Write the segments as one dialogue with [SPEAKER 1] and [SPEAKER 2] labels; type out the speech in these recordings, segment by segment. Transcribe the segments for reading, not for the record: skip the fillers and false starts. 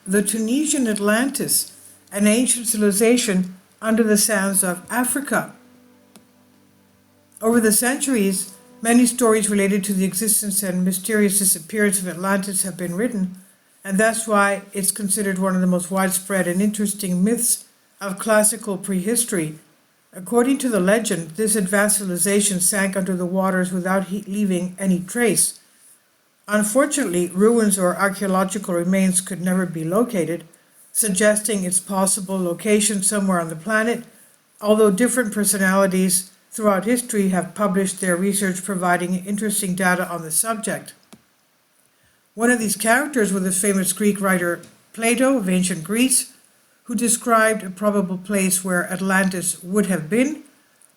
[SPEAKER 1] the Tunisian Atlantis, an ancient civilization under the sands of Africa. Over the centuries, many stories related to the existence and mysterious disappearance of Atlantis have been written, and that's why it's considered one of the most widespread and interesting myths of classical prehistory. According to the legend, this advanced civilization sank under the waters without leaving any trace. Unfortunately, ruins or archaeological remains could never be located, suggesting its possible location somewhere on the planet, although different personalities throughout history have published their research providing interesting data on the subject. One of these characters was the famous Greek writer Plato of ancient Greece, who described a probable place where Atlantis would have been,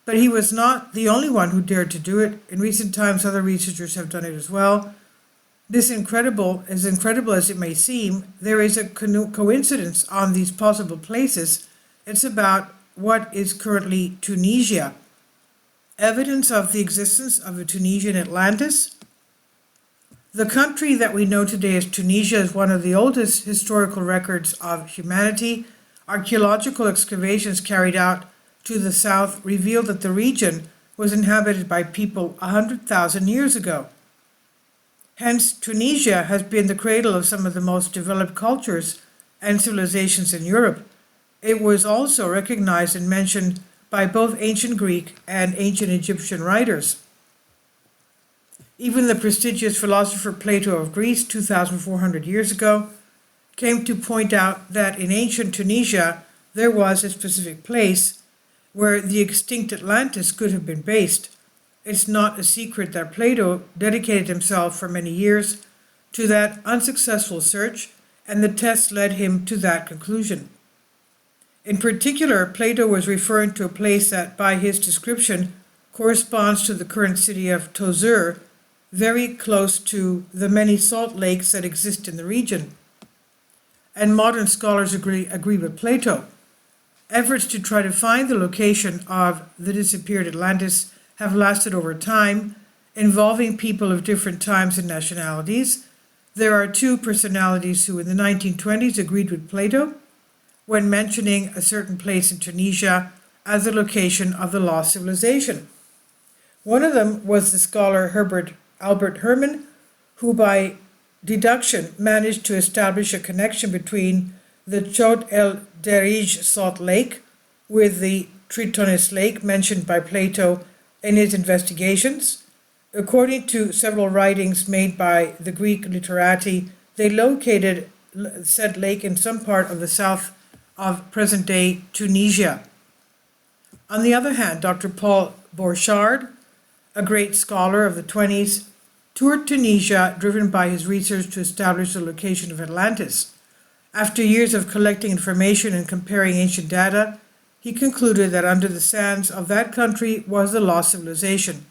[SPEAKER 1] but he was not the only one who dared to do it. In recent times, other researchers have done it as well. This incredible as it may seem, there is a coincidence on these possible places. It's about what is currently Tunisia. Evidence of the existence of a Tunisian Atlantis. The country that we know today as Tunisia is one of the oldest historical records of humanity. Archaeological excavations carried out to the south revealed that the region was inhabited by people 100,000 years ago. Hence, Tunisia has been the cradle of some of the most developed cultures and civilizations in Europe. It was also recognized and mentioned by both ancient Greek and ancient Egyptian writers. Even the prestigious philosopher Plato of Greece, 2,400 years ago, came to point out that in ancient Tunisia there was a specific place where the extinct Atlantis could have been based. It's not a secret that Plato dedicated himself for many years to that unsuccessful search, and the test led him to that conclusion. In particular, Plato was referring to a place that, by his description, corresponds to the current city of Tozeur, very close to the many salt lakes that exist in the region. And modern scholars agree with Plato. Efforts to try to find the location of the disappeared Atlantis have lasted over time, involving people of different times and nationalities. There are two personalities who in the 1920s agreed with Plato when mentioning a certain place in Tunisia as the location of the lost civilization. One of them was the scholar Albert Herman, who by deduction managed to establish a connection between the Chott el Derij salt lake with the Tritonis lake mentioned by Plato in his investigations. According to several writings made by the Greek literati, they located said lake in some part of the south of present-day Tunisia. On the other hand, Dr. Paul Borchardt, a great scholar of the 20s, toured Tunisia, driven by his research to establish the location of Atlantis. After years of collecting information and comparing ancient data, he concluded that under the sands of that country was the lost civilization.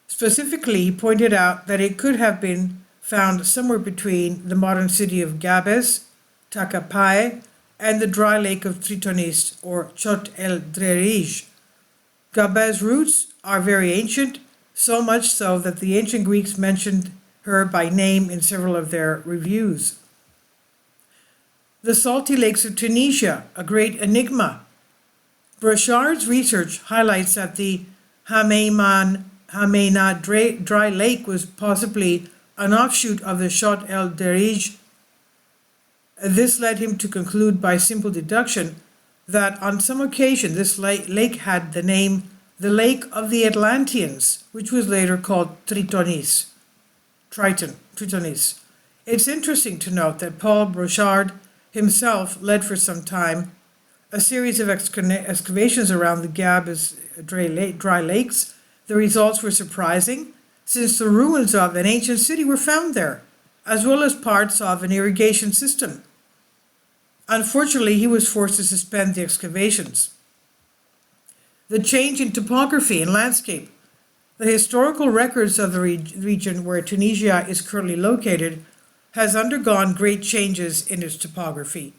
[SPEAKER 1] Specifically, he pointed out that it could have been found somewhere between the modern city of Gabes, Takapae, and the dry lake of Tritonis, or Chott el Derij. Gabes' roots are very ancient, so much so that the ancient Greeks mentioned her by name in several of their reviews. The salty lakes of Tunisia, a great enigma. Brochard's research highlights that the Hamena dry lake was possibly an offshoot of the Chott el Derij. This led him to conclude by simple deduction that on some occasion this lake had the name the Lake of the Atlanteans, which was later called Tritonis. It's interesting to note that Paul Brochard himself led for some time a series of excavations around the Gabes dry lakes. The results were surprising, since the ruins of an ancient city were found there, as well as parts of an irrigation system. Unfortunately, he was forced to suspend the excavations. The change in topography and landscape. The historical records of the region where Tunisia is currently located has undergone great changes in its topography.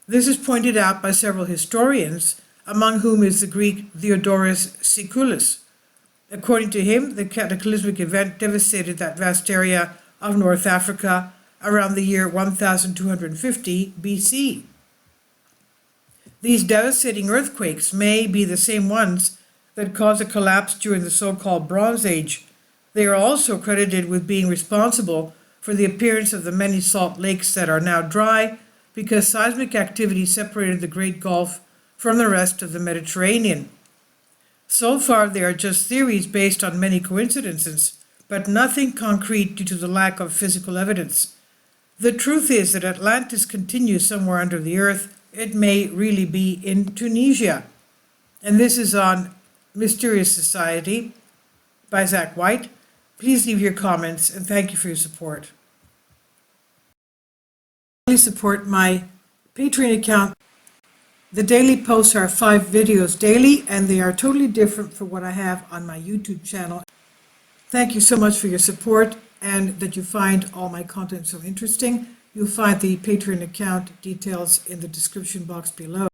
[SPEAKER 1] This is pointed out by several historians, among whom is the Greek Theodorus Siculus. According to him, the cataclysmic event devastated that vast area of North Africa around the year 1250 BC. These devastating earthquakes may be the same ones that caused a collapse during the so-called Bronze Age. They are also credited with being responsible for the appearance of the many salt lakes that are now dry because seismic activity separated the Great Gulf from the rest of the Mediterranean. So far, they are just theories based on many coincidences, but nothing concrete due to the lack of physical evidence. The truth is that Atlantis continues somewhere under the earth. It may really be in Tunisia. And this is on Mysterious Society by Zach White. Please leave your comments and thank you for your support. Please support my Patreon account. The daily posts are 5 videos daily, and they are totally different from what I have on my YouTube channel. Thank you so much for your support and that you find all my content so interesting. You'll find the Patreon account details in the description box below.